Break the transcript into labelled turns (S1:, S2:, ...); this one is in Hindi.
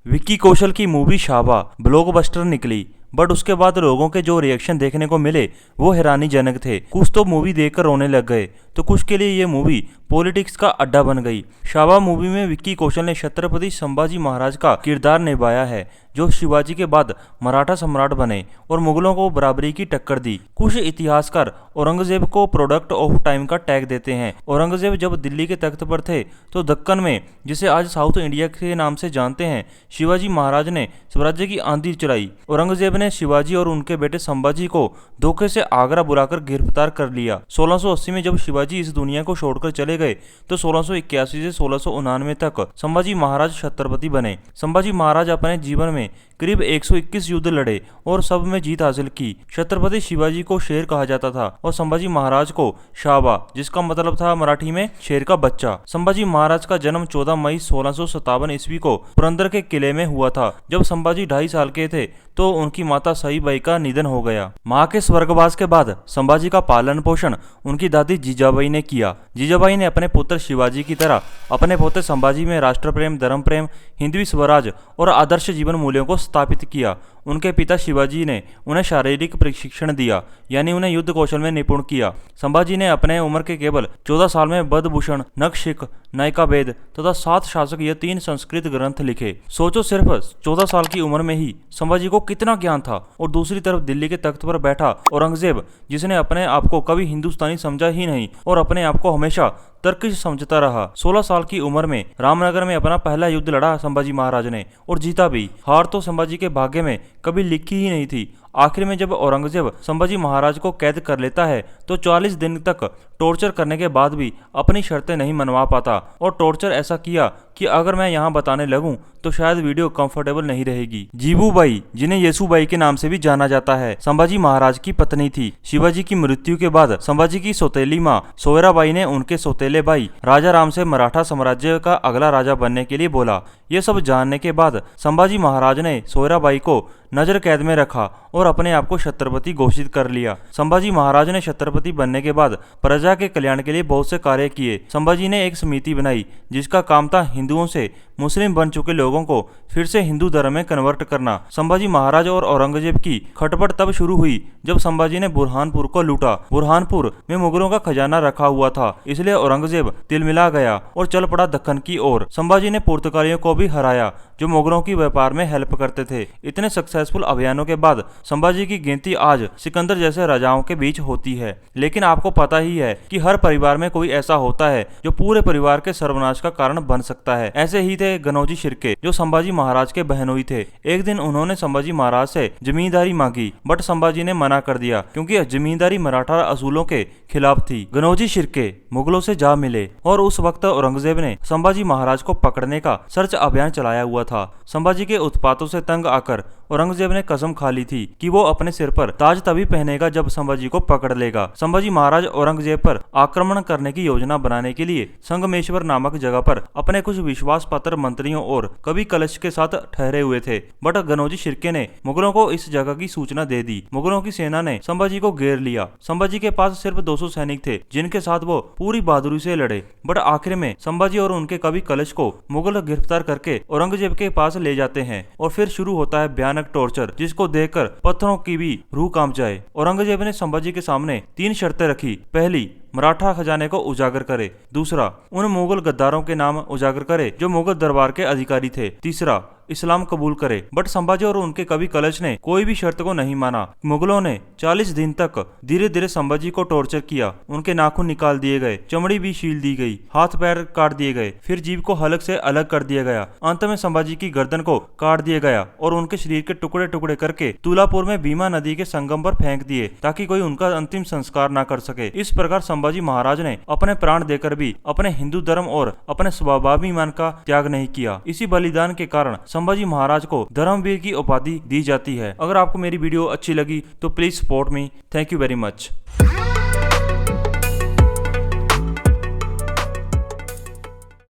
S1: विक्की कौशल की मूवी शाबा ब्लॉकबस्टर निकली, बट उसके बाद लोगों के जो रिएक्शन देखने को मिले वो हैरानीजनक थे। कुछ तो मूवी देखकर रोने लग गए, तो कुछ के लिए ये मूवी पॉलिटिक्स का अड्डा बन गई। शाबा मूवी में विक्की कौशल ने छत्रपति संभाजी महाराज का किरदार निभाया है, जो शिवाजी के बाद मराठा सम्राट बने और मुगलों को बराबरी की टक्कर दी। कुछ इतिहासकार औरंगजेब को प्रोडक्ट ऑफ टाइम का टैग देते हैं। औरंगजेब जब दिल्ली के तख्त पर थे तो दक्कन में, जिसे आज साउथ इंडिया के नाम से जानते हैं, शिवाजी महाराज ने स्वराज्य की आंधी चलाई। औरंगजेब ने शिवाजी और उनके बेटे संभाजी को धोखे से आगरा बुलाकर गिरफ्तार कर लिया। 1680 में जब शिवाजी इस दुनिया को छोड़कर चले गए तो 1681 से 1699 तक संभाजी महाराज छत्रपति बने। संभाजी महाराज अपने जीवन में करीब 121 युद्ध लड़े और सब में जीत हासिल की। छत्रपति शिवाजी को शेर कहा जाता था और संभाजी महाराज को शाबा, जिसका मतलब था मराठी में शेर का बच्चा। संभाजी महाराज का जन्म 14 मई 1657 ईस्वी को पुरंदर के किले में हुआ था। जब संभाजी 2.5 साल के थे तो उनकी माता सईबाई का निधन हो गया। मां के स्वर्गवास के बाद संभाजी का पालन पोषण उनकी दादी जीजाबाई ने किया। जीजाबाई ने अपने पुत्र शिवाजी की तरह अपने पोते संभाजी में राष्ट्र प्रेम, धर्म प्रेम, हिंदवी स्वराज और आदर्श जीवन मूल्यों को स्थापित किया। उनके पिता शिवाजी ने उन्हें शारीरिक प्रशिक्षण दिया, यानी उन्हें युद्ध कौशल में निपुण किया। संभाजी ने अपने उम्र के केवल 14 साल में बद्धभूषण, नखशिख, नायिकाभेद तथा 7 शासक ये 3 संस्कृत ग्रंथ लिखे। सोचो, सिर्फ 14 साल की उम्र में ही संभाजी को कितना ज्ञान था। और दूसरी तरफ दिल्ली के तख्त पर बैठा औरंगजेब, जिसने अपने आप को कभी हिंदुस्तानी समझा ही नहीं और अपने आप को हमेशा तर्किश समझता रहा। 16 साल की उम्र में रामनगर में अपना पहला युद्ध लड़ा संभाजी महाराज ने और जीता भी। हार तो संभाजी के भाग्य में कभी लिखी ही नहीं थी। आखिर में जब औरंगजेब संभाजी महाराज को कैद कर लेता है तो 40 दिन तक टॉर्चर करने के बाद भी अपनी शर्तें नहीं मनवा पाता और टॉर्चर ऐसा किया कि अगर मैं यहाँ बताने लगूं तो शायद वीडियो कंफर्टेबल नहीं रहेगी। जीवूबाई, जिन्हें येसुबाई के नाम से भी जाना जाता है, संभाजी महाराज की पत्नी थी। शिवाजी की मृत्यु के बाद संभाजी की सौतेली माँ सोयराबाई ने उनके सौतेले भाई राजा राम से मराठा साम्राज्य का अगला राजा बनने के लिए बोला। ये सब जानने के बाद संभाजी महाराज ने सोयराबाई को नजर कैद में रखा और अपने आप को छत्रपति घोषित कर लिया। संभाजी महाराज ने छत्रपति बनने के बाद प्रजा के कल्याण के लिए बहुत से कार्य किए। संभाजी ने एक समिति बनाई जिसका काम था हिंदुओं से मुस्लिम बन चुके लोगों को फिर से हिंदू धर्म में कन्वर्ट करना। संभाजी महाराज और औरंगजेब की खटपट तब शुरू हुई जब संभाजी ने बुरहानपुर को लूटा। बुरहानपुर में मुगलों का खजाना रखा हुआ था, इसलिए औरंगजेब तिलमिला गया और चल पड़ा दक्कन की ओर। संभाजी ने पुर्तगालियों को भी हराया जो मुगलों की व्यापार में हेल्प करते थे। इतने सक्सेसफुल अभियानों के बाद संभाजी की गिनती आज सिकंदर जैसे राजाओं के बीच होती है। लेकिन आपको पता ही है कि हर परिवार में कोई ऐसा होता है जो पूरे परिवार के सर्वनाश का कारण बन सकता है। ऐसे ही थे गनौजी शिर्के, जो संभाजी महाराज के बहनोई थे। एक दिन उन्होंने संभाजी महाराज से जमींदारी मांगी, बट संभाजी ने मना कर दिया क्योंकि जमींदारी मराठा असूलों के खिलाफ थी। गनौजी शिर्के मुगलों से जा मिले और उस वक्त औरंगजेब ने संभाजी महाराज को पकड़ने का सर्च अभियान चलाया हुआ था। संभाजी के उत्पातों से तंग आकर औरंगजेब ने कसम खा ली थी कि वो अपने सिर पर ताज तभी पहनेगा जब संभाजी को पकड़ लेगा। संभाजी महाराज औरंगजेब पर आक्रमण करने की योजना बनाने के लिए संगमेश्वर नामक जगह पर अपने कुछ विश्वास पात्र मंत्रियों और कवि कलश के साथ ठहरे हुए थे, बट गनौजी शिर्के ने मुगलों को इस जगह की सूचना दे दी। मुगलों की सेना ने संभाजी को घेर लिया। संभाजी के पास सिर्फ 200 सैनिक थे जिनके साथ वो पूरी बहादुरी से लड़े, बट आखिर में संभाजी और उनके कवि कलश को मुगल गिरफ्तार करके औरंगजेब के पास ले जाते हैं और फिर शुरू होता है भयानक टॉर्चर, जिसको देखकर पत्थरों की भी रूह कांप जाए। औरंगजेब ने संभाजी के सामने 3 शर्तें रखी। पहली, मराठा खजाने को उजागर करे। दूसरा, उन मुगल गद्दारों के नाम उजागर करे जो मुगल दरबार के अधिकारी थे। तीसरा, इस्लाम कबूल करे। बट संभाजी और उनके कवि कलश ने कोई भी शर्त को नहीं माना। मुगलों ने 40 दिन तक धीरे धीरे संभाजी को टॉर्चर किया। उनके नाखून निकाल दिए गए, चमड़ी भी छील दी गई, हाथ पैर काट दिए गए, फिर जीभ को हलक से अलग कर दिया गया। अंत में संभाजी की गर्दन को काट दिया गया और उनके शरीर के टुकड़े टुकड़े करके तुलापुर में भीमा नदी के संगम पर फेंक दिए ताकि कोई उनका अंतिम संस्कार न कर सके। इस प्रकार संभाजी महाराज ने अपने प्राण देकर भी अपने हिंदू धर्म और अपने स्वाभिमान का त्याग नहीं किया। इसी बलिदान के कारण संभाजी महाराज को धर्मवीर की उपाधि दी जाती है। अगर आपको मेरी वीडियो अच्छी लगी तो please support me. Thank you very much.